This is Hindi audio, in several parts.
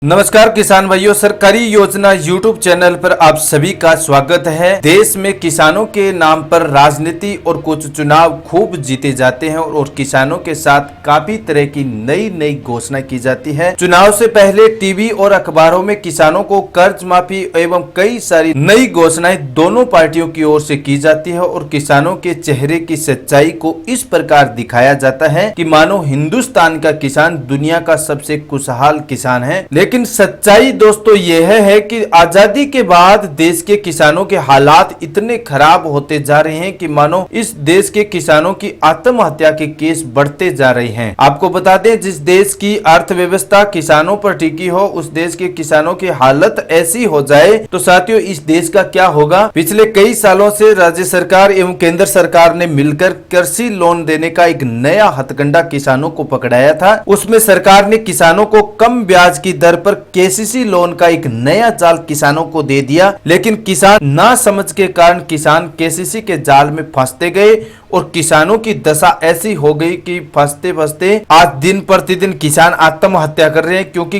नमस्कार किसान भाइयों, सरकारी योजना यूट्यूब चैनल पर आप सभी का स्वागत है। देश में किसानों के नाम पर राजनीति और कुछ चुनाव खूब जीते जाते हैं और किसानों के साथ काफी तरह की नई नई घोषणा की जाती है। चुनाव से पहले टीवी और अखबारों में किसानों को कर्ज माफी एवं कई सारी नई घोषणाएं दोनों पार्टियों की ओर से की जाती है और किसानों के चेहरे की सच्चाई को इस प्रकार दिखाया जाता है कि मानो हिंदुस्तान का किसान दुनिया का सबसे खुशहाल किसान है। लेकिन सच्चाई दोस्तों यह है कि आजादी के बाद देश के किसानों के हालात इतने खराब होते जा रहे हैं कि मानो इस देश के किसानों की आत्महत्या के केस बढ़ते जा रहे हैं। आपको बता दें, जिस देश की अर्थव्यवस्था किसानों पर टिकी हो उस देश के किसानों की हालत ऐसी हो जाए तो साथियों इस देश का क्या होगा। पिछले कई सालों से राज्य सरकार एवं केंद्र सरकार ने मिलकर कृषि लोन देने का एक नया हथकंडा किसानों को पकड़ाया था। उसमें सरकार ने किसानों को कम ब्याज की दर पर केसीसी लोन का एक नया जाल किसानों को दे दिया, लेकिन किसान ना समझ के कारण किसान केसीसी के जाल में फंसते गए और किसानों की दशा ऐसी हो गई कि फंसते फंसते आज दिन प्रतिदिन किसान आत्महत्या कर रहे हैं, क्योंकि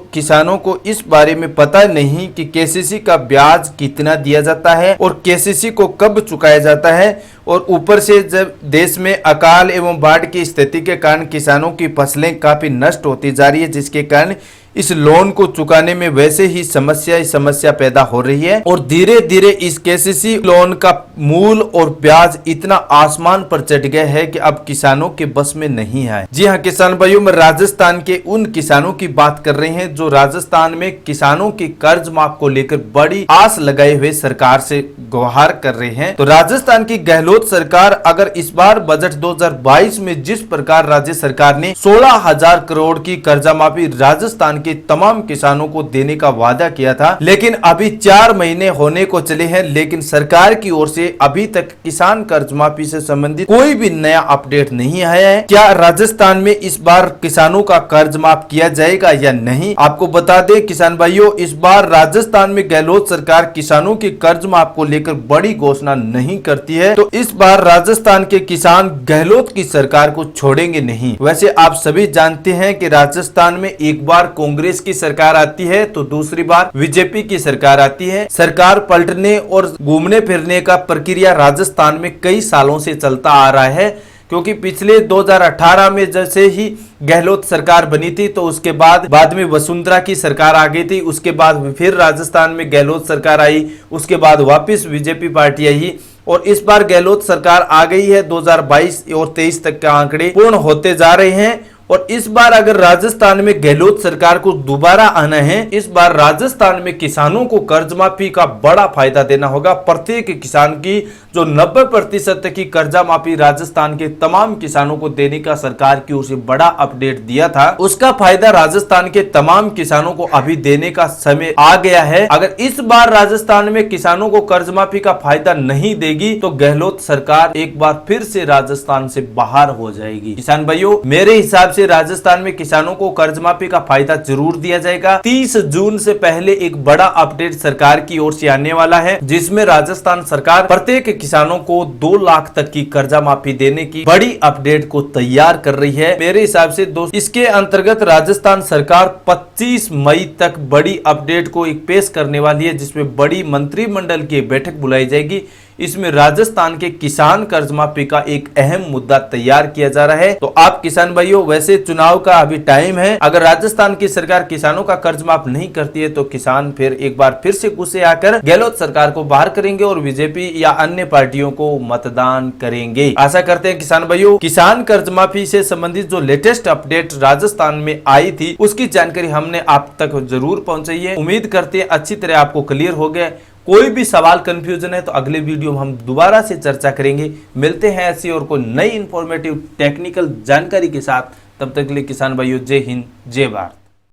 किसानों को इस बारे में पता नहीं कि केसीसी का ब्याज कितना दिया जाता है और केसीसी को कब चुकाया जाता है। और ऊपर से जब देश में अकाल एवं बाढ़ की स्थिति के कारण किसानों की फसलें काफी नष्ट होती जा रही है, जिसके कारण इस लोन को चुकाने में वैसे ही समस्या पैदा हो रही है और धीरे धीरे इस केसीसी लोन का मूल और ब्याज इतना आसमान पर चढ़ गया है कि अब किसानों के बस में नहीं है। जी हाँ किसान भाइयों, मैं राजस्थान के उन किसानों की बात कर रहे हैं जो राजस्थान में किसानों की कर्ज माफ को लेकर बड़ी आस लगाए हुए सरकार से गुहार कर रहे हैं। तो राजस्थान की गहलोत सरकार अगर इस बार बजट 2022 में जिस प्रकार राज्य सरकार ने 16,000 करोड़ की कर्जा माफी राजस्थान के तमाम किसानों को देने का वादा किया था, लेकिन अभी 4 महीने होने को चले हैं, लेकिन सरकार की ओर से अभी तक किसान कर्ज माफी से संबंधित कोई भी नया अपडेट नहीं आया है। क्या राजस्थान में इस बार किसानों का कर्ज माफ किया जाएगा या नहीं? आपको बता दें किसान भाइयों, इस बार राजस्थान में गहलोत सरकार किसानों के कर्ज माफ को लेकर बड़ी घोषणा नहीं करती है, तो इस बार राजस्थान के किसान गहलोत की सरकार को छोड़ेंगे नहीं। वैसे आप सभी जानते हैं कि राजस्थान में एक बार कांग्रेस की सरकार आती है तो दूसरी बार बीजेपी की सरकार आती है। सरकार पलटने और घूमने फिरने का प्रक्रिया राजस्थान में कई सालों से चलता आ रहा है, क्योंकि पिछले 2018 में जैसे ही गहलोत सरकार बनी थी तो उसके बाद में वसुंधरा की सरकार आ गई थी, उसके बाद फिर राजस्थान में गहलोत सरकार आई, उसके बाद वापस बीजेपी पार्टी आई और इस बार गहलोत सरकार आ गई है। 2022 और 23 तक के आंकड़े पूर्ण होते जा रहे हैं और इस बार अगर राजस्थान में गहलोत सरकार को दोबारा आना है, इस बार राजस्थान में किसानों को कर्ज माफी का बड़ा फायदा देना होगा। प्रत्येक किसान की जो 90% की कर्जा माफी राजस्थान के तमाम किसानों को देने का सरकार की ओर से बड़ा अपडेट दिया था, उसका फायदा राजस्थान के तमाम किसानों को अभी देने का समय आ गया है। अगर इस बार राजस्थान में किसानों को कर्ज माफी का फायदा नहीं देगी तो गहलोत सरकार एक बार फिर से राजस्थान से बाहर हो जाएगी। किसान भाइयों, मेरे हिसाब से राजस्थान में किसानों को कर्ज माफी का फायदा जरूर दिया जाएगा। 30 जून से पहले एक बड़ा अपडेट सरकार की ओर से आने वाला है, जिसमें राजस्थान सरकार प्रत्येक किसानों को 2 लाख तक की कर्जा माफी देने की बड़ी अपडेट को तैयार कर रही है। मेरे हिसाब से दोस्त इसके अंतर्गत राजस्थान सरकार 25 मई तक बड़ी अपडेट को एक पेश करने वाली है, जिसमें बड़ी मंत्रिमंडल की बैठक बुलाई जाएगी। इसमें राजस्थान के किसान कर्ज माफी का एक अहम मुद्दा तैयार किया जा रहा है। तो आप किसान भाइयों, वैसे चुनाव का अभी टाइम है, अगर राजस्थान की सरकार किसानों का कर्ज माफ नहीं करती है तो किसान फिर एक बार फिर से गुस्से आकर गहलोत सरकार को बाहर करेंगे और बीजेपी या अन्य पार्टियों को मतदान करेंगे। आशा करते हैं किसान भाइयों, किसान कर्ज माफी से संबंधित जो लेटेस्ट अपडेट राजस्थान में आई थी उसकी जानकारी हमने आप तक जरूर पहुंचाई है। उम्मीद करते हैं अच्छी तरह आपको क्लियर हो गया। कोई भी सवाल कंफ्यूजन है तो अगले वीडियो में हम दोबारा से चर्चा करेंगे। मिलते हैं ऐसी और कोई नई इंफॉर्मेटिव टेक्निकल जानकारी के साथ। तब तक के लिए किसान भाइयों, जय हिंद जय भारत।